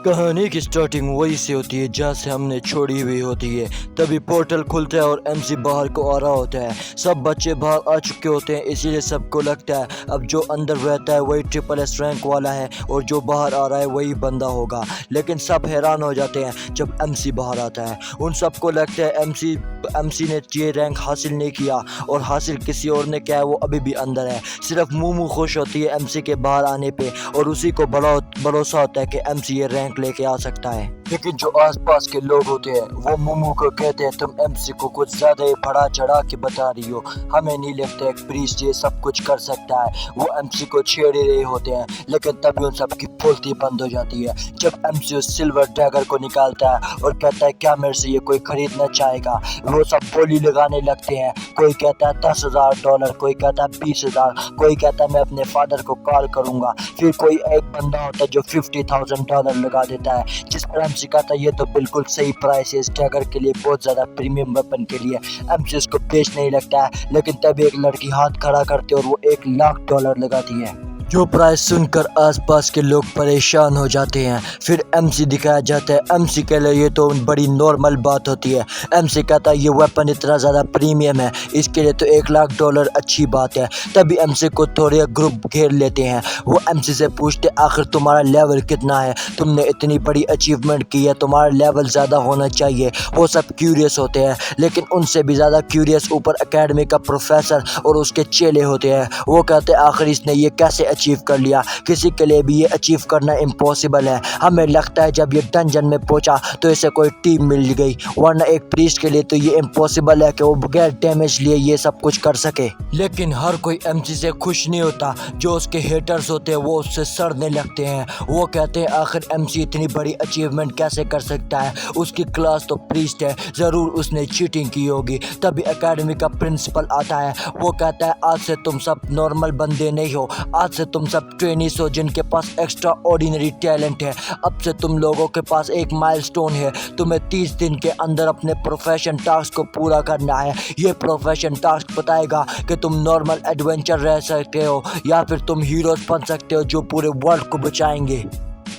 कहानी की स्टार्टिंग वही से होती है जहाँ से हमने छोड़ी हुई होती है। तभी पोर्टल खुलता है और एमसी बाहर को आ रहा होता है। सब बच्चे बाहर आ चुके होते हैं, इसीलिए सबको लगता है अब जो अंदर रहता है वही ट्रिपल एस रैंक वाला है और जो बाहर आ रहा है वही बंदा होगा। लेकिन सब हैरान हो जाते हैं जब एमसी बाहर आता है। उन सबको लगता है एमसी ने ये रैंक हासिल नहीं किया और हासिल किसी और ने किया है, वो अभी भी अंदर है। सिर्फ मूमू खुश होती है एमसी के बाहर आने पे और उसी को भरोसा होता है कि एमसी ये रैंक लेके आ सकता है। लेकिन जो आसपास के लोग होते हैं वो मूमू को कहते हैं तुम एमसी को कुछ ज्यादा ही बढ़ा चढ़ा के बता रही हो, हमें नहीं लगता एक प्रीस्ट ये सब कुछ कर सकता है। वो एमसी को छेड़ ही रहे होते हैं, लेकिन तभी उन सब की बोलती बंद हो जाती है जब एमसी उस सिल्वर डैगर को निकालता है और कहता है क्या मेरे से ये कोई खरीदना चाहेगा। वो सब बोली लगाने लगते हैं, कोई कहता है $10,000, कोई कहता है 20,000, कोई कहता है मैं अपने फादर को कॉल करूंगा। फिर कोई एक बंदा होता है जो $50,000 लगा देता है, जिस पर एमसी कहता है ये तो बिल्कुल सही प्राइस है इस डैगर के लिए, बहुत ज्यादा प्रीमियम वेपन के लिए। एमसी उसको बेच नहीं लगता है, लेकिन तभी एक लड़की हाथ खड़ा करती है और वो $1,00,000 लगाती है। जो प्राइस सुनकर आसपास के लोग परेशान हो जाते हैं। फिर एमसी दिखाया जाता है, एमसी के लिए ये तो बड़ी नॉर्मल बात होती है। एमसी कहता है ये वेपन इतना ज़्यादा प्रीमियम है, इसके लिए तो $1,00,000 अच्छी बात है। तभी एमसी को थोड़े ग्रुप घेर लेते हैं। वो एमसी से पूछते आखिर तुम्हारा लेवल कितना है, तुमने इतनी बड़ी अचीवमेंट की है, तुम्हारा लेवल ज़्यादा होना चाहिए। वो सब क्यूरियस होते हैं, लेकिन उनसे भी ज़्यादा क्यूरियस ऊपर एकेडमी का प्रोफेसर और उसके चेले होते हैं। वो कहते हैं आखिर इसने ये कैसे अचीव कर लिया, किसी के लिए भी ये अचीव करना इम्पॉसिबल है। हमें लगता है जब ये डंजन में पहुंचा तो इसे कोई टीम मिल गई, वरना एक प्रीस्ट के लिए तो ये इम्पॉसिबल है कि वो बगैर डैमेज लिए ये सब कुछ कर सके। लेकिन हर कोई एमसी से खुश नहीं होता। जो उसके हेटर्स होते हैं वो उससे सड़ने लगते हैं। वो कहते हैं आखिर एमसी इतनी बड़ी अचीवमेंट कैसे कर सकता है, उसकी क्लास तो प्रीस्ट है, जरूर उसने चीटिंग की होगी। तभी एकेडमी का प्रिंसिपल आता है। वो कहता है आज से तुम सब नॉर्मल बंदे नहीं हो, आज से तुम सब ट्रेनीज हो जिनके पास एक्स्ट्रा ऑर्डिनरी टैलेंट है। अब से तुम लोगों के पास एक माइलस्टोन है, तुम्हें 30 दिन के अंदर अपने प्रोफेशन टास्क को पूरा करना है। ये प्रोफेशन टास्क बताएगा कि तुम नॉर्मल एडवेंचर रह सकते हो या फिर तुम हीरोज बन सकते हो जो पूरे वर्ल्ड को बचाएंगे।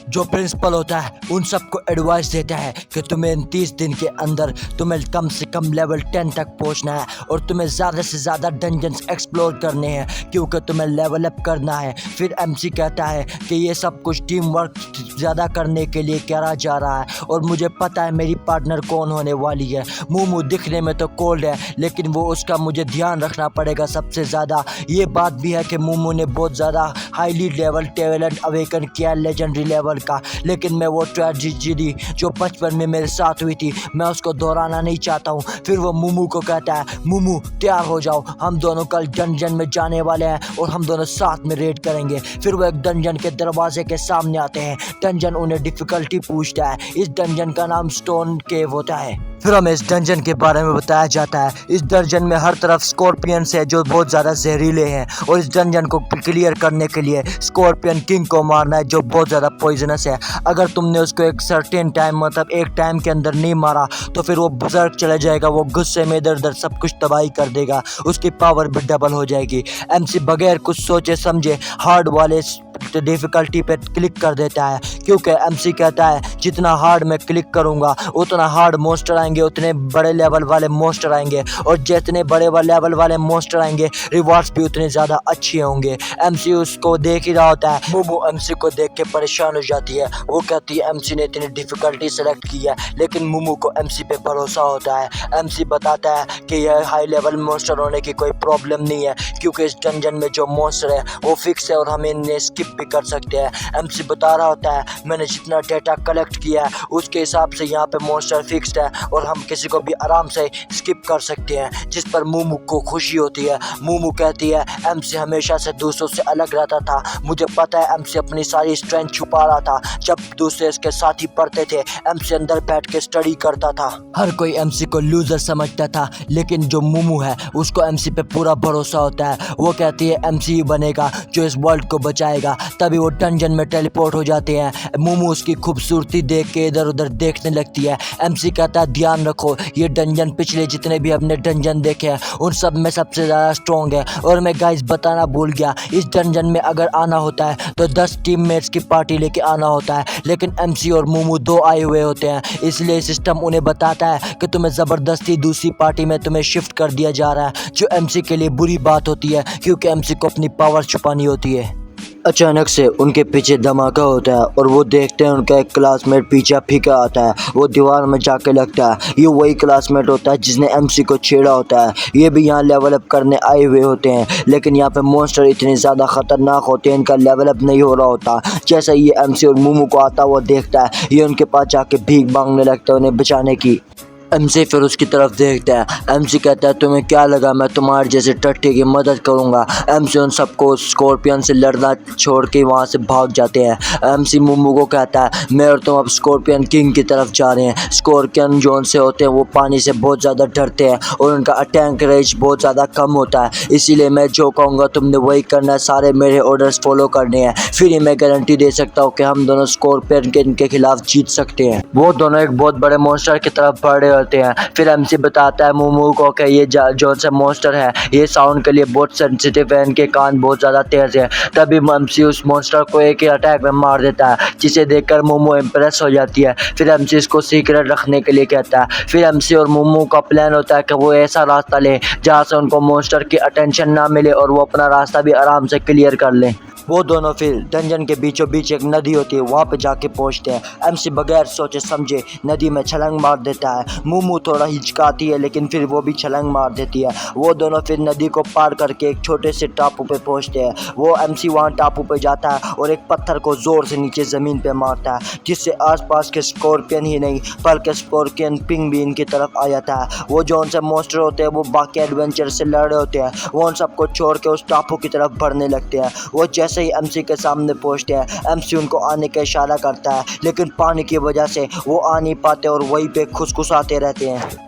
जो प्रिंसिपल होता है उन सबको एडवाइस देता है कि तुम्हें इन 30 दिन के अंदर तुम्हें कम से कम लेवल 10 तक पहुंचना है और तुम्हें ज़्यादा से ज़्यादा डंजन्स एक्सप्लोर करने हैं क्योंकि तुम्हें लेवल अप करना है। फिर एमसी कहता है कि ये सब कुछ टीम वर्क ज़्यादा करने के लिए करा जा रहा है और मुझे पता है मेरी पार्टनर कौन होने वाली है। मूमू दिखने में तो कोल्ड है, लेकिन वो उसका मुझे ध्यान रखना पड़ेगा सबसे ज़्यादा। ये बात भी है कि मूमू ने बहुत ज़्यादा हाईली लेवल टैलेंट अवेकन किया लेजेंडरी लेवल का, लेकिन मैं वो ट्रेजेडी जो बचपन में मेरे साथ हुई थी मैं उसको दोहराना नहीं चाहता हूँ। फिर वो मूमू को कहता है मूमू तैयार हो जाओ, हम दोनों कल डंजन में जाने वाले हैं और हम दोनों साथ में रेड करेंगे। फिर वो एक डंजन के दरवाजे के सामने आते हैं। डंजन उन्हें डिफिकल्टी पूछता है। इस डंजन का नाम स्टोन केव होता है। फिर हमें इस डंजन के बारे में बताया जाता है। इस डंजन में हर तरफ स्कॉर्पियंस है जो बहुत ज़्यादा जहरीले हैं और इस डंजन को क्लियर करने के लिए स्कॉर्पियन किंग को मारना है जो बहुत ज़्यादा पॉइजनस है। अगर तुमने उसको एक सर्टेन टाइम मतलब एक टाइम के अंदर नहीं मारा तो फिर वो बज़र्क चला जाएगा, वो गुस्से में इधर उधर सब कुछ तबाही कर देगा, उसकी पावर भी डबल हो जाएगी। एमसी बगैर कुछ सोचे समझे हार्ड वाले डिफिकल्टी पे क्लिक कर देता है क्योंकि एमसी कहता है जितना हार्ड मैं क्लिक करूंगा उतना हार्ड मोस्टर आएंगे, उतने बड़े लेवल वाले मोस्टर आएंगे और जितने बड़े लेवल वाले मोस्टर आएंगे रिवॉर्ड्स भी उतने ज़्यादा अच्छे होंगे। एमसी उसको देख ही रहा होता है। मूमू एमसी को देख के परेशान हो जाती है। वो कहती है एमसी ने इतनी डिफिकल्टी सेलेक्ट की है, लेकिन मूमू को एमसी पे भरोसा होता है। एमसी बताता है कि यह हाई लेवल मोस्टर होने की कोई प्रॉब्लम नहीं है क्योंकि इस डंजन में जो मोस्टर है वो फिक्स है और हम इन्हें स्किप भी कर सकते हैं। एमसी बता रहा होता है मैंने जितना डेटा कलेक्ट किया है उसके हिसाब से यहाँ पे मोस्टर फिक्स्ड है और हम किसी को भी आराम से स्किप कर सकते हैं, जिस पर मूमू को खुशी होती है। मूमू कहती है एमसी हमेशा से दूसरों से अलग रहता था, मुझे पता है एमसी अपनी सारी स्ट्रेंथ छुपा रहा था। जब दूसरे इसके साथी पढ़ते थे एमसी अंदर बैठ के स्टडी करता था। हर कोई एमसी को लूजर समझता था, लेकिन जो मूमू है उसको एमसी पे पूरा भरोसा होता है। वो कहती है एमसी ही बनेगा जो इस वर्ल्ड को बचाएगा। तभी वो डंजन में टेलीपोर्ट हो जाते हैं। मूमू उसकी खूबसूरती दोस्ती देख के इधर उधर देखने लगती है। MC कहता है ध्यान रखो, ये डंजन पिछले जितने भी हमने डंजन देखे हैं उन सब में सबसे ज़्यादा स्ट्रॉन्ग है। और मैं गाइस बताना भूल गया, इस डंजन में अगर आना होता है तो 10 टीममेट्स की पार्टी लेके आना होता है, लेकिन MC और मूमू 2 आए हुए होते हैं, इसलिए सिस्टम उन्हें बताता है कि तुम्हें ज़बरदस्ती दूसरी पार्टी में तुम्हें शिफ्ट कर दिया जा रहा है, जो MC के लिए बुरी बात होती है क्योंकि MC को अपनी पावर छुपानी होती है। अचानक से उनके पीछे धमाका होता है और वो देखते हैं उनका एक क्लासमेट पीछे फीका आता है। वो दीवार में जाके लगता है ये वही क्लासमेट होता है जिसने MC को छेड़ा होता है। ये भी यहाँ लेवल अप करने आए हुए होते हैं, लेकिन यहाँ पे मॉन्स्टर इतने ज़्यादा खतरनाक होते हैं इनका लेवल अप नहीं हो रहा होता। जैसे ये MC और मूमू को आता वो देखता है, ये उनके पास जाके भीख मांगने लगता है उन्हें बचाने की। MC फिर उसकी तरफ देखता है। MC कहता है तुम्हें क्या लगा मैं तुम्हारे जैसे टट्टी की मदद करूंगा। MC उन सबको स्कॉर्पियन से लड़ना छोड़ के वहां से भाग जाते हैं। MC मूमू को कहता है मैं और तुम अब स्कॉर्पियन किंग की तरफ जा रहे हैं। स्कॉर्पियन जो उनसे होते हैं वो पानी से बहुत ज़्यादा डरते हैं और उनका अटैक रेंज बहुत ज़्यादा कम होता है, इसीलिए मैं जो कहूँगा तुमने वही करना है, सारे मेरे ऑर्डर्स फॉलो करने हैं। फिर ही मैं गारंटी दे सकता हूँ कि हम दोनों स्कॉर्पियन किंग के खिलाफ जीत सकते हैं। वो दोनों एक बहुत बड़े मॉन्स्टर की तरफ बढ़ रहे होते हैं। फिर MC बताता है मूमू को कि ये जो सा मॉन्स्टर है ये साउंड के लिए बहुत सेंसिटिव है, इनके कान बहुत ज़्यादा तेज है। तभी MC उस मॉन्स्टर को एक ही अटैक में मार देता है, जिसे देखकर मूमू इम्प्रेस हो जाती है। फिर MC इसको सीक्रेट रखने के लिए कहता है। फिर MC और मूमू का प्लान होता है कि वो ऐसा रास्ता ले जहाँ से उनको मॉन्स्टर की अटेंशन ना मिले और वो अपना रास्ता भी आराम से क्लियर कर लें। वो दोनों फिर डंजन के बीचों बीच एक नदी होती है, वहाँ पे जाके पहुँचते हैं। MC बगैर सोचे समझे नदी में छलांग मार देता है। मूमू थोड़ा हिचकाती है लेकिन फिर वो भी छलांग मार देती है। वो दोनों फिर नदी को पार करके एक छोटे से टापू पे पहुँचते हैं। वो MC वहाँ टापू पे जाता है और एक पत्थर को जोर से नीचे ज़मीन पे मारता है, जिससे आसपास के स्कॉर्पियन ही नहीं बल्कि स्कॉर्पियन पिंग भी इनकी तरफ आ जाता है। वो जो उनसे मॉन्स्टर होते हैं वो बाकी एडवेंचर से लड़ रहे होते हैं, वो उन सबको छोड़ के उस टापू की तरफ बढ़ने लगते हैं। वो जैसे ही MC के सामने पहुंचते हैं MC उनको आने का इशारा करता है, लेकिन पानी की वजह से वो आ नहीं पाते और वहीं पे खुसखुसाते रहते हैं।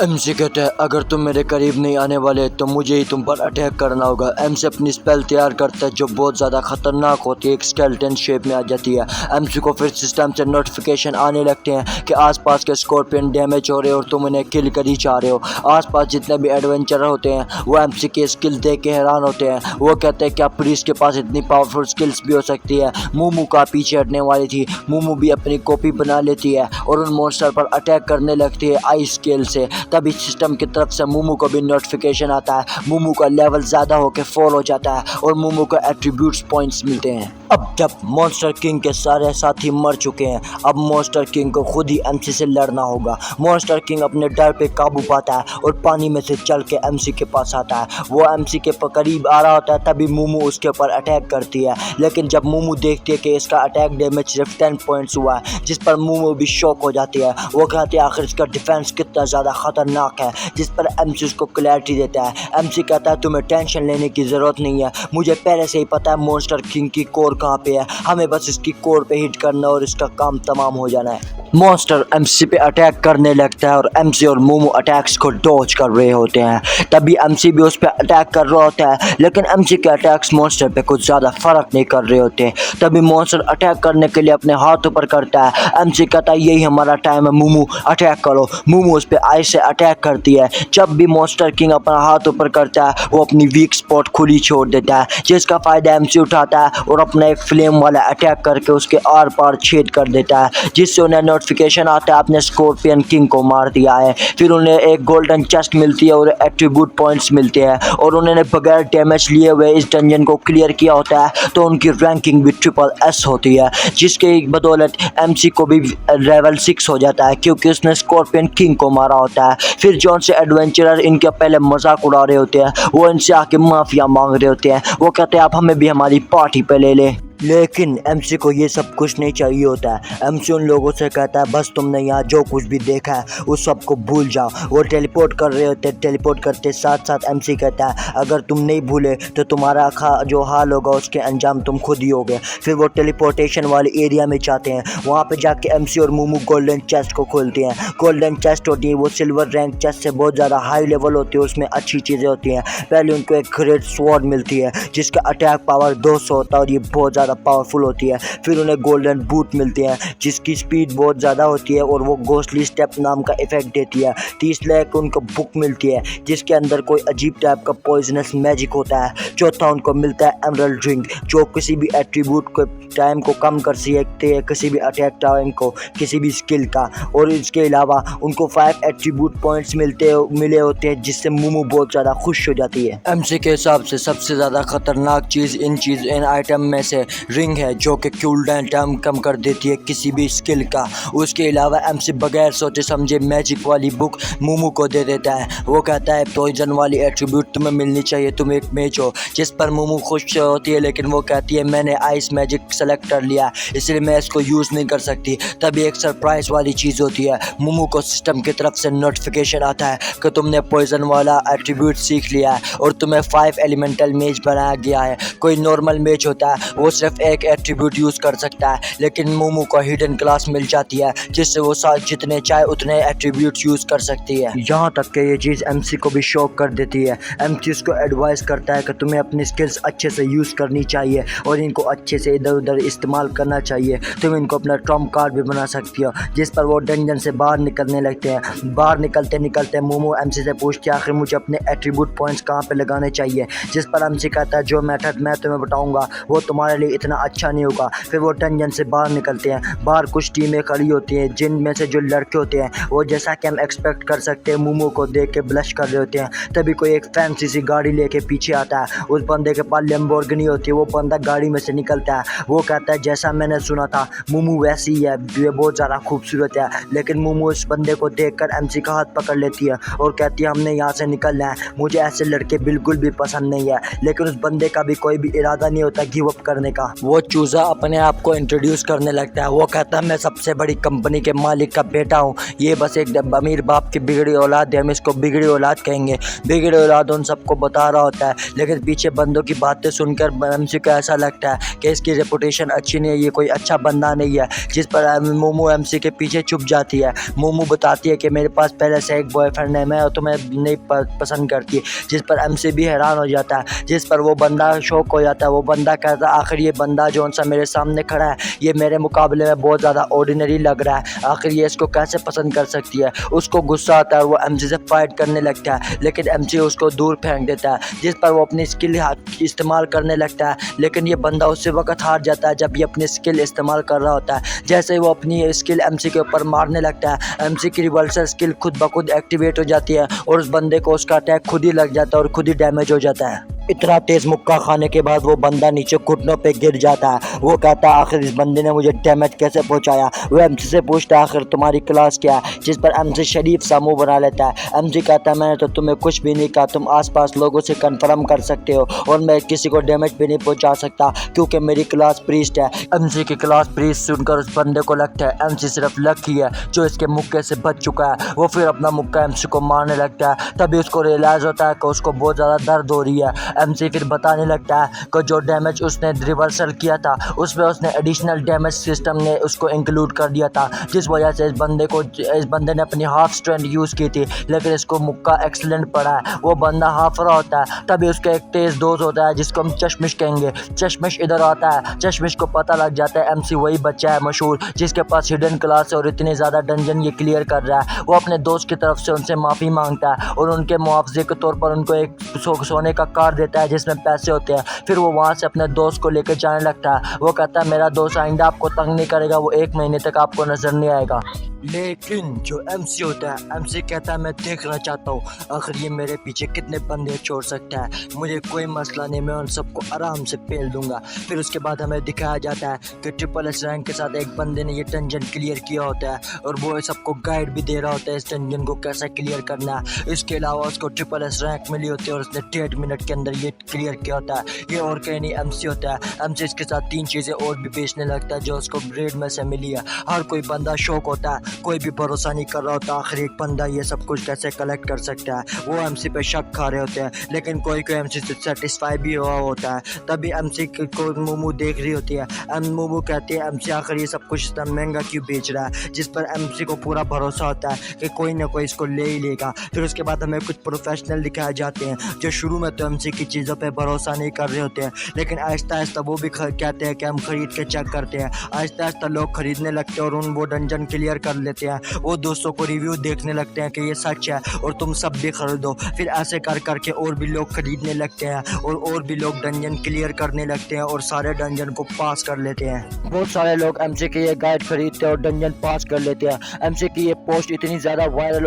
MC कहता है अगर तुम मेरे करीब नहीं आने वाले तो मुझे ही तुम पर अटैक करना होगा। MC अपनी स्पेल तैयार करता है जो बहुत ज़्यादा खतरनाक होती है, एक स्केलेटन शेप में आ जाती है। MC को फिर सिस्टम से नोटिफिकेशन आने लगते हैं कि आसपास के स्कॉर्पियन डैमेज हो रहे हो और तुम उन्हें किल कर ही चाह रहे हो। आसपास जितने भी एडवेंचर होते हैं वो MC के स्किल देख के हैरान होते हैं। वो कहते हैं क्या प्रीस्ट के पास इतनी पावरफुल स्किल्स भी हो सकती है। मूमू का पीछे हटने वाली थी, मूमू भी अपनी कॉपी बना लेती है और उन मॉन्स्टर पर अटैक करने लगती है आइस स्केल से। तभी सिस्टम की तरफ से मूमू को भी नोटिफिकेशन आता है। मूमू का लेवल ज़्यादा होकर 4 हो जाता है और मूमू को एट्रीब्यूट्स पॉइंट्स मिलते हैं। अब जब मॉन्स्टर किंग के सारे साथी मर चुके हैं, अब मॉन्स्टर किंग को खुद ही MC से लड़ना होगा। मॉन्स्टर किंग अपने डर पे काबू पाता है और पानी में से चल के MC के पास आता है। वो MC के करीब आ रहा होता है, तभी मूमू उसके ऊपर अटैक करती है। लेकिन जब मूमू देखती है कि इसका अटैक डैमेज सिर्फ 10 पॉइंट्स हुआ है, जिस पर मूमू भी शॉक हो जाती है। वो कहती है आखिर इसका डिफेंस कितना ज़्यादा खतरनाक है, जिस पर MC उसको क्लैरिटी देता है। MC कहता है तुम्हें टेंशन लेने की ज़रूरत नहीं है, मुझे पहले से ही पता है मॉन्स्टर किंग की कोर कहाँ पे है, हमें बस इसकी कोर पे हिट करना और इसका काम तमाम हो जाना है। मॉन्स्टर MC पे अटैक करने लगता है और MC और मूमू अटैक्स को डॉज कर रहे होते हैं। तभी MC भी उस पर अटैक कर रहा होता है, लेकिन MC के अटैक्स मॉन्स्टर पे कुछ ज़्यादा फर्क नहीं कर रहे होते। तभी मॉन्स्टर अटैक करने के लिए अपने हाथ ऊपर करता है। MC कहता है यही हमारा टाइम है, मूमू अटैक करो। मूमू उस पर आइस से अटैक करती है। जब भी मॉन्स्टर किंग अपना हाथ ऊपर करता है वो अपनी वीक स्पॉट खुली छोड़ देता है, जिसका फ़ायदा MC उठाता है और अपना एक फ्लेम वाला अटैक करके उसके आर पार छेद कर देता है, जिससे उन्हें नोटिफिकेशन आता है आपने स्कॉर्पियन किंग को मार दिया है। फिर उन्हें एक गोल्डन चेस्ट मिलती है और एट्रीब्यूट पॉइंट्स मिलते हैं और उन्होंने बगैर डैमेज लिए हुए इस डंजन को क्लियर किया होता है, तो उनकी रैंकिंग भी SSS होती है, जिसके बदौलत MC को भी लेवल 6 हो जाता है क्योंकि उसने स्कॉर्पियन किंग को मारा होता है। फिर जौन से एडवेंचरर इनके पहले मजाक उड़ा रहे होते हैं वो इनसे आके माफिया मांग रहे होते हैं। वो कहते हैं आप हमें भी हमारी पार्टी पे ले ले, लेकिन MC को ये सब कुछ नहीं चाहिए होता है। MC उन लोगों से कहता है बस तुमने यहाँ जो कुछ भी देखा है उस सब को भूल जाओ। वो टेलीपोर्ट कर रहे होते हैं, टेलीपोर्ट करते साथ साथ MC कहता है अगर तुम नहीं भूले तो तुम्हारा जो हाल होगा उसके अंजाम तुम खुद ही होगे। फिर वो टेलीपोर्टेशन वाले एरिया में जाते हैं, वहाँ पे जाके MC और मूमू गोल्डन चेस्ट को खोलते हैं। गोल्डन चेस्ट होती है वो सिल्वर रैंक चेस्ट से बहुत ज़्यादा हाई लेवल होती है, उसमें अच्छी चीज़ें होती हैं। पहले उनको एक ग्रेट स्वॉर्ड मिलती है जिसका अटैक पावर 200 होता है और ये बहुत ज़्यादा ज़्यादा पावरफुल होती है। फिर उन्हें गोल्डन बूट मिलती हैं जिसकी स्पीड बहुत ज़्यादा होती है और वो घोस्टली स्टेप नाम का इफेक्ट देती है। 30 लाख उनको बुक मिलती है जिसके अंदर कोई अजीब टाइप का पॉइजनस मैजिक होता है। चौथा उनको मिलता है एमरल्ड ड्रिंक जो किसी भी एट्रीब्यूट को टाइम को कम कर सकते हैं, किसी भी अटैक टाइम को, किसी भी स्किल का। और इसके अलावा उनको 5 एट्रीब्यूट पॉइंट्स मिले होते हैं जिससे मूमू बहुत ज़्यादा खुश हो जाती है। एमसी के हिसाब से सबसे ज़्यादा खतरनाक चीज़ इन आइटम में से रिंग है जो कि कूलडाउन टाइम कम कर देती है किसी भी स्किल का। उसके अलावा एमसी बगैर सोचे समझे मैजिक वाली बुक मूमू को दे देता है। वो कहता है पॉइजन वाली एट्रीब्यूट तुम्हें मिलनी चाहिए, तुम एक मेज हो, जिस पर मूमू खुश होती है लेकिन वो कहती है मैंने आइस मैजिक सेलेक्ट कर लिया इसलिए मैं इसको यूज़ नहीं कर सकती। तभी एक सरप्राइज वाली चीज़ होती है, मूमू को सिस्टम की तरफ से नोटिफिकेशन आता है कि तुमने पॉइजन वाला एट्रीब्यूट सीख लिया है और तुम्हें 5 एलिमेंटल मेज बनाया गया है। कोई नॉर्मल मेज होता है वो सिर्फ एक एट्रीब्यूट यूज़ कर सकता है लेकिन मूमू को हिडन क्लास मिल जाती है जिससे वो जितने चाहे उतने एट्रीब्यूट यूज़ कर सकती है। यहाँ तक कि ये चीज़ एमसी को भी शॉक कर देती है। एमसी उसको एडवाइस करता है कि तुम्हें अपनी स्किल्स अच्छे से यूज़ करनी चाहिए और इनको अच्छे से इधर उधर इस्तेमाल करना चाहिए। तुम इनको अपना ट्रम्प कार्ड भी बना सकती हो। जिस पर वो डंजन से बाहर निकलने लगते हैं। बाहर निकलते निकलते मूमू एमसी से पूछती है आखिर मुझे अपने एट्रीब्यूट पॉइंट्स कहाँ पे लगाने चाहिए, जिस पर एमसी कहता है जो मेथड मैं तुम्हें बताऊंगा वो तुम्हारे लिए इतना अच्छा नहीं होगा। फिर वो डंजन से बाहर निकलते हैं। बाहर कुछ टीमें खड़ी होती हैं जिनमें से जो लड़के होते हैं वो जैसा कि हम एक्सपेक्ट कर सकते हैं मूमू को देख के ब्लश कर रहे होते हैं। तभी कोई एक फैंसी सी गाड़ी लेके पीछे आता है। उस बंदे के पास लैम्बोर्गिनी होती है। वो बंदा गाड़ी में से निकलता है। वो कहता है जैसा मैंने सुना था मूमू वैसी ही है, ये बहुत ज़्यादा खूबसूरत है। लेकिन मूमू उस बंदे को देखकर एमसी का हाथ पकड़ लेती है और कहती है हमने यहाँ से निकलना है, मुझे ऐसे लड़के बिल्कुल भी पसंद नहीं है। लेकिन उस बंदे का भी कोई भी इरादा नहीं होता गिव अप करने का। वो चूज़ा अपने आप को इंट्रोड्यूस करने लगता है। वो कहता है मैं सबसे बड़ी कंपनी के मालिक का बेटा हूँ, ये बस एक अमीर बाप की बिगड़ी औलाद है, हम इसको बिगड़ी औलाद कहेंगे। बिगड़ी औलाद उन सबको बता रहा होता है लेकिन पीछे बंदों की बातें सुनकर एमसी को ऐसा लगता है कि इसकी रेपुटेशन अच्छी नहीं है, ये कोई अच्छा बंदा नहीं है। जिस पर मोमो एमसी के पीछे छुप जाती है। मोमो बताती है कि मेरे पास पहले से एक बॉयफ्रेंड है, मैं तुम्हें नहीं पसंद करती। जिस पर एमसी भी हैरान हो जाता है। जिस पर वो बंदा शौक हो जाता है। वो बंदा कहता है आखिर ये बंदा जो सा मेरे सामने खड़ा है ये मेरे मुकाबले में बहुत ज़्यादा ऑर्डिनरी लग रहा है, आखिर ये इसको कैसे पसंद कर सकती है। उसको गुस्सा आता है और वो एमसी से फाइट करने लगता है लेकिन एमसी उसको दूर फेंक देता है। जिस पर वो अपनी स्किल इस्तेमाल करने लगता है लेकिन ये बंदा उससे वक्त हार जाता है जब ये अपनी स्किल इस्तेमाल कर रहा होता है। जैसे ही वो अपनी स्किल एमसी के ऊपर मारने लगता है एमसी की रिवल्सर स्किल खुद ब खुद एक्टिवेट हो जाती है और उस बंदे को उसका अटैक खुद ही लग जाता है और खुद ही डैमेज हो जाता है। इतना तेज मुक्का खाने के बाद वो बंदा नीचे घुटनों पे गिर जाता है। वो कहता है आखिर इस बंदे ने मुझे डैमेज कैसे पहुंचाया। वो एमसी से पूछता है आखिर तुम्हारी क्लास क्या है, जिस पर एमसी शरीफ सा मुंह बना लेता है। एमसी कहता है मैंने तो तुम्हें कुछ भी नहीं कहा, तुम आसपास लोगों से कंफर्म कर सकते हो और मैं किसी को डैमेज भी नहीं पहुंचा सकता क्योंकि मेरी क्लास प्रीस्ट है। एमसी की क्लास प्रीस्ट सुनकर उस बंदे को लगता है एमसी सिर्फ लकी है जो इसके मुक्के से बच चुका है। वो फिर अपना मुक्का एमसी को मारने लगता है। तभी उसको रियलाइज होता है कि उसको बहुत ज़्यादा दर्द हो रही है। एमसी फिर बताने लगता है कि जो डैमेज उसने रिवर्सल किया था उसमें उसने एडिशनल डैमेज सिस्टम ने उसको इंक्लूड कर दिया था, जिस वजह से इस बंदे ने अपनी हाफ स्ट्रेंथ यूज़ की थी लेकिन इसको मुक्का एक्सीलेंट पड़ा है। वो बंदा हाफ रहा होता है। तभी उसका एक तेज दोस्त होता है जिसको हम चश्मिश कहेंगे। चश्मिश इधर आता है। चश्मिश को पता लग जाता है एमसी वही बच्चा है मशहूर जिसके पास हिडन क्लास है और इतने ज़्यादा डंजन ये क्लियर कर रहा है। वो अपने दोस्त की तरफ से उनसे माफ़ी मांगता है और उनके मुआवजे के तौर पर उनको एक सोने का कार देता है जिसमें पैसे होते हैं। फिर वो वहाँ से अपने दोस्त को लेकर जाने लगता है। वो कहता है मेरा दोस्त आइंदा आपको तंग नहीं करेगा, वो 1 महीने तक आपको नजर नहीं आएगा। लेकिन जो एमसी होता है एमसी कहता है मैं देखना चाहता हूँ आखिर ये मेरे पीछे कितने बंदे छोड़ सकता है, मुझे कोई मसला नहीं, मैं उन सबको आराम से पेल दूंगा। फिर उसके बाद हमें दिखाया जाता है कि SSS रैंक के साथ एक बंदे ने ये डंजन क्लियर किया होता है और वो सबको गाइड भी दे रहा होता है इस डंजन को कैसे क्लियर करना है। इसके अलावा उसको SSS रैंक मिली होती है और उसने 1.5 मिनट के अंदर ये क्लियर किया होता है। ये और कहीं नहीं एमसी होता है। एमसी इसके साथ 3 चीज़ें और भी बेचने लगता है जो उसको रेड में से मिली है। हर कोई बंदा शौक होता है, कोई भी भरोसा नहीं कर रहा होता आखिर एक बंदा ये सब कुछ कैसे कलेक्ट कर सकता है। वो एमसी पे शक खा रहे होते हैं लेकिन कोई एमसी से सेटिस्फाई भी हुआ होता है। तभी एमसी को मोमो देख रही होती है। मोमो कहती है एमसी आखिर ये सब कुछ इतना महंगा क्यों बेच रहा है, जिस पर एमसी को पूरा भरोसा होता है कि कोई ना कोई इसको ले ही लेगा। फिर उसके बाद हमें कुछ प्रोफेशनल दिखाए जाते हैं जो शुरू में तो एमसी की चीज़ों पे भरोसा नहीं कर रहे होते हैं, लेकिन आहिस्ता आहिस्ता वो भी कहते हैं कि हम खरीद के चेक करते हैं। आहिस्ता आहिस्ता लोग खरीदने लगते हैं और वो डंजन क्लियर कर लेते हैं। वो दोस्तों को रिव्यू देखने लगते हैं कि ये सच है और तुम सब भी खरीदो। फिर ऐसे कर करके और भी लोग खरीदने लगते हैं और भी लोग डंजन क्लियर करने लगते हैं और सारे डंजन को पास कर लेते हैं। बहुत सारे लोग एमसी की ये गाइड खरीदते हैं और डंजन पास कर लेते हैं। एमसी की ये पोस्ट इतनी ज़्यादा वायरल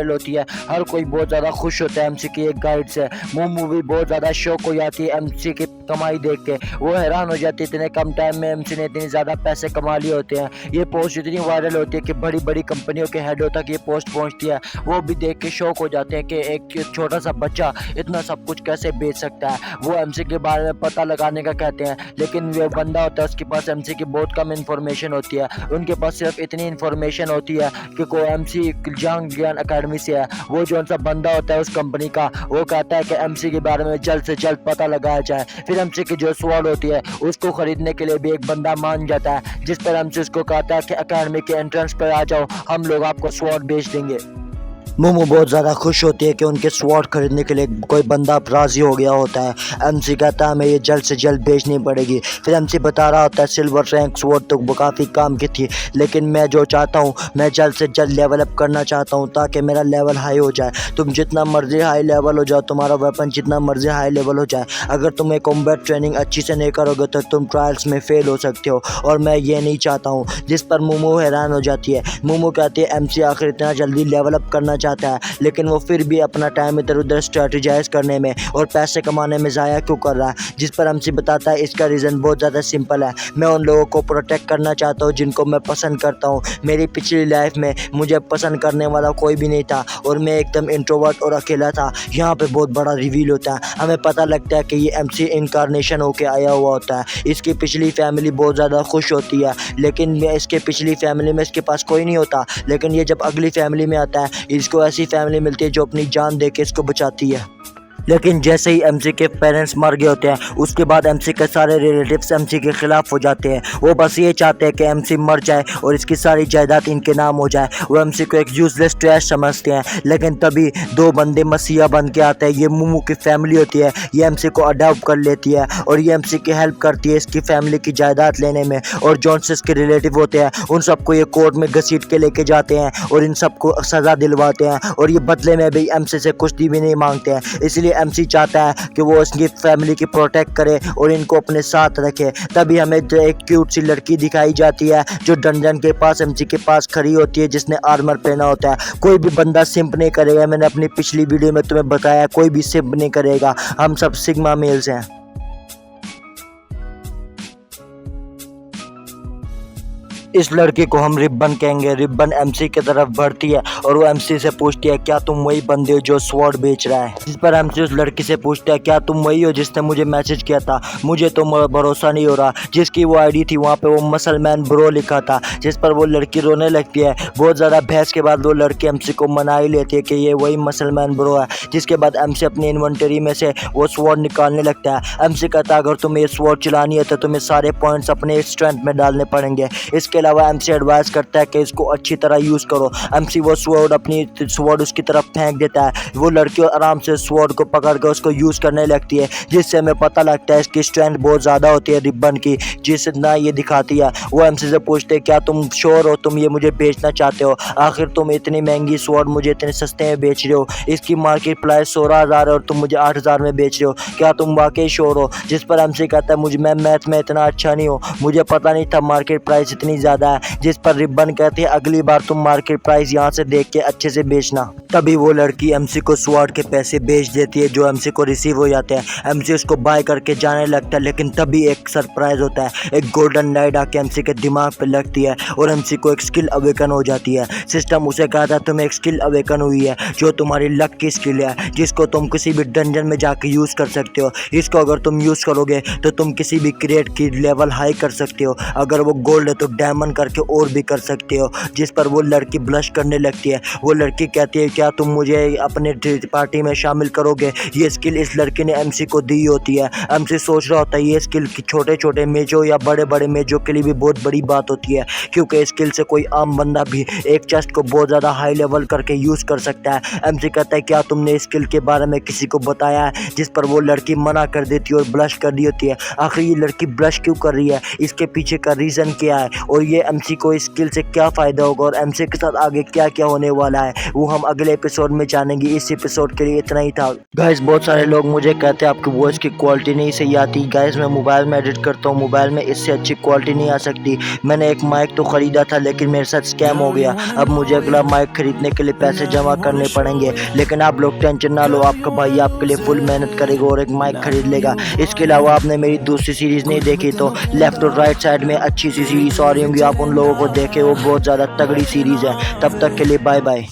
होती है, हर कोई बहुत ज़्यादा खुश होता है एमसी की एक गाइड से। मोमो भी बहुत ज़्यादा शौक हो जाती है एमसी की कमाई देख के। वो हैरान हो जाती है इतने कम टाइम में एमसी ने इतने ज़्यादा पैसे कमा लिए होते हैं। ये पोस्ट इतनी वायरल होती है कि बड़ी बड़ी कंपनियों के हेडों तक ये पोस्ट पहुंचती है। वो भी देख के शौक हो जाते हैं कि एक छोटा सा बच्चा इतना सब कुछ कैसे बेच सकता है। वो एमसी के बारे में पता लगाने का कहते हैं, लेकिन वो बंदा होता है उसके पास एमसी की बहुत कम इन्फॉर्मेशन होती है। उनके पास सिर्फ इतनी इन्फॉर्मेशन होती है कि कोई एमसी जंग ज्ञान अकेडमी से है। वो जो सा बंदा होता है उस कंपनी का, वो कहता है कि एमसी के बारे में जल्द से जल्द पता लगाया जाए। फिर एमसी की जो स्वॉर्ड होती है उसको खरीदने के लिए भी एक बंदा मान जाता है, जिस पर एमसी उसको कहता है कि अकेडमी के एंट्रेंस पर आ जाओ, हम लोग आपको स्वॉर्ड बेच देंगे। मोमो बहुत ज़्यादा खुश होती है कि उनके स्वॉर्ड खरीदने के लिए कोई बंदा राज़ी हो गया होता है। एमसी कहता है हमें ये जल्द से जल्द बेचनी पड़ेगी। फिर एमसी बता रहा होता है सिल्वर रैंक स्वॉर्ड तो वो काफ़ी काम की थी, लेकिन मैं जो चाहता हूँ मैं जल्द से जल्द लेवल अप करना चाहता हूँ ताकि मेरा लेवल हाई हो जाए। तुम जितना मर्जी हाई लेवल हो जाओ, तुम्हारा वेपन जितना मर्जी हाई लेवल हो जाए, अगर तुम एक कॉम्बैट ट्रेनिंग अच्छी से नहीं करोगे तो तुम ट्रायल्स में फेल हो सकते हो, और मैं ये नहीं चाहता हूँ। जिस पर मोमो हैरान हो जाती है। मोमो कहती है एमसी आखिर इतना जल्दी लेवल अप करना चाहता है, लेकिन वो फिर भी अपना टाइम इधर उधर स्ट्रेटेजाइज करने में और पैसे कमाने में ज़ाया क्यों कर रहा है। जिस पर एमसी बताता है इसका रीज़न बहुत ज़्यादा सिंपल है, मैं उन लोगों को प्रोटेक्ट करना चाहता हूँ जिनको मैं पसंद करता हूँ। मेरी पिछली लाइफ में मुझे पसंद करने वाला कोई भी नहीं था और मैं एकदम इंट्रोवर्ट और अकेला था। यहाँ पे बहुत बड़ा रिवील होता है, हमें पता लगता है कि ये एमसी इनकारनेशन होके आया हुआ होता है। इसकी पिछली फैमिली बहुत ज़्यादा खुश होती है, लेकिन इसके पिछली फैमिली में इसके पास कोई नहीं होता। लेकिन ये जब अगली फैमिली में आता है, इसको ऐसी फैमिली मिलती है जो अपनी जान दे के इसको बचाती है। लेकिन जैसे ही एमसी के पेरेंट्स मर गए होते हैं, उसके बाद एमसी के सारे रिलेटिव्स एमसी के खिलाफ हो जाते हैं। वो बस ये चाहते हैं कि एमसी मर जाए और इसकी सारी जायदाद इनके नाम हो जाए। वो एमसी को एक यूजलेस ट्रैश समझते हैं। लेकिन तभी दो बंदे मसीहा बन के आते हैं। ये मोमो की फैमिली होती है, ये एमसी को अडॉप्ट कर लेती है और ये एमसी की हेल्प करती है इसकी फैमिली की जायदाद लेने में। और जॉनसिस के रिलेटिव होते हैं, उन सबको ये कोर्ट में घसीट के लेके जाते हैं और इन सबको सज़ा दिलवाते हैं, और ये बदले में भी एमसी से कुछ भी नहीं मांगते हैं। इसलिए एमसी चाहता है कि वो उसकी फैमिली की प्रोटेक्ट करे और इनको अपने साथ रखे। तभी हमें एक क्यूट सी लड़की दिखाई जाती है जो डंजन के पास एमसी के पास खड़ी होती है, जिसने आर्मर पहना होता है। कोई भी बंदा सिंप नहीं करेगा, मैंने अपनी पिछली वीडियो में तुम्हें बताया, कोई भी सिंप नहीं करेगा, हम सब सिग्मा मेल्स हैं। इस लड़की को हम रिब्बन कहेंगे। रिब्बन एमसी की तरफ बढ़ती है और वो एमसी से पूछती है क्या तुम वही बंदे हो जो स्वॉर्ड बेच रहा है। जिस पर एमसी उस लड़की से पूछता है क्या तुम वही हो जिसने मुझे मैसेज किया था, मुझे तो भरोसा नहीं हो रहा। जिसकी वो आईडी थी वहाँ पे वो मसलमैन ब्रो लिखा था। जिस पर वो लड़की रोने लगती है। बहुत ज़्यादा बहस के बाद वो लड़की एमसी को मना ही लेती है कि ये वही मसलमैन ब्रो है। जिसके बाद एमसी अपनी इन्वेंटरी में से वो स्वॉर्ड निकालने लगता है। एमसी कहता है अगर तुम्हें ये स्वॉर्ड चलानी है तो तुम्हें सारे पॉइंट्स अपने स्ट्रेंथ में डालने पड़ेंगे। इसके अलावा एमसी एडवाइस करता है कि इसको अच्छी तरह यूज़ करो। एमसी वो स्वॉर्ड उसकी तरफ फेंक देता है। वो लड़की आराम से स्वॉर्ड को पकड़ कर उसको यूज़ करने लगती है, जिससे हमें पता लगता है इसकी स्ट्रेंथ बहुत ज़्यादा होती है रिब्बन की, जितना ये दिखाती है। वो एमसी से पूछते हैं क्या तुम श्योर हो तुम ये मुझे बेचना चाहते हो, आखिर तुम इतनी महंगी स्वॉर्ड मुझे इतने सस्ते में बेच रहे हो, इसकी मार्केट प्राइस 16,000 है और तुम मुझे 8,000 में बेच रहे हो, क्या तुम वाकई श्योर हो। जिस पर एमसी कहता है मैं मैथ में इतना अच्छा नहीं हूँ, मुझे पता नहीं था मार्केट प्राइस इतनी ज़्यादा है। जिस पर रिब्बन कहती है अगली बार तुम मार्केट प्राइस यहाँ से देख के अच्छे से बेचना। तभी वो लड़की एमसी को स्वॉर्ड के पैसे बेच देती है जो एमसी को रिसीव हो जाते हैं। एमसी उसको बाय करके जाने लगता है, लेकिन तभी एक सरप्राइज होता है। एक गोल्डन लाइट आके एमसी के दिमाग पे लगती है और एमसी को एक स्किल अवेकन हो जाती है। सिस्टम उसे कहता है तुम्हें एक स्किल अवेकन हुई है जो तुम्हारी लक की स्किल है, जिसको तुम किसी भी डंजन में जाके यूज़ कर सकते हो। इसको अगर तुम यूज़ करोगे तो तुम किसी भी क्रिएट की लेवल हाई कर सकते हो। अगर वो गोल्ड है तो डायमंड मन करके और भी कर सकते हो, जिस पर वो लड़की ब्लश करने लगती है। वो लड़की कहती है क्या तुम मुझे अपने पार्टी में शामिल करोगे। ये स्किल इस लड़की ने एमसी को दी होती है। एमसी सोच रहा होता है ये स्किल छोटे छोटे मेजों या बड़े बड़े मेजों के लिए भी बहुत बड़ी बात होती है, क्योंकि स्किल से कोई आम बंदा भी एक चेस्ट को बहुत ज़्यादा हाई लेवल करके यूज़ कर सकता है। एमसी कहता है क्या तुमने स्किल के बारे में किसी को बताया है, जिस पर वो लड़की मना कर देती है और ब्लश कर दी होती है। आखिर ये लड़की ब्लश क्यों कर रही है, इसके पीछे का रीज़न क्या है और ये एमसी को इस स्किल से क्या फ़ायदा होगा और एमसी के साथ आगे क्या क्या होने वाला है वो हम अगले एपिसोड में जानेंगे। इस एपिसोड के लिए इतना ही था गाइस। बहुत सारे लोग मुझे कहते हैं आपकी वॉइस की क्वालिटी नहीं सही आती। गाइस मैं मोबाइल में एडिट करता हूँ, मोबाइल में इससे अच्छी क्वालिटी नहीं आ सकती। मैंने एक माइक तो ख़रीदा था लेकिन मेरे साथ स्कैम हो गया। अब मुझे अगला माइक खरीदने के लिए पैसे जमा करने पड़ेंगे, लेकिन आप लोग टेंशन ना लो, आपका भाई आपके लिए फुल मेहनत करेगा और एक माइक खरीद लेगा। इसके अलावा आपने मेरी दूसरी सीरीज़ नहीं देखी तो लेफ्ट और राइट साइड में अच्छी सी सीरीज़ आ रही होंगी, आप उन लोगों को देखें, वो बहुत ज़्यादा तगड़ी सीरीज़ है। तब तक के लिए बाय बाय।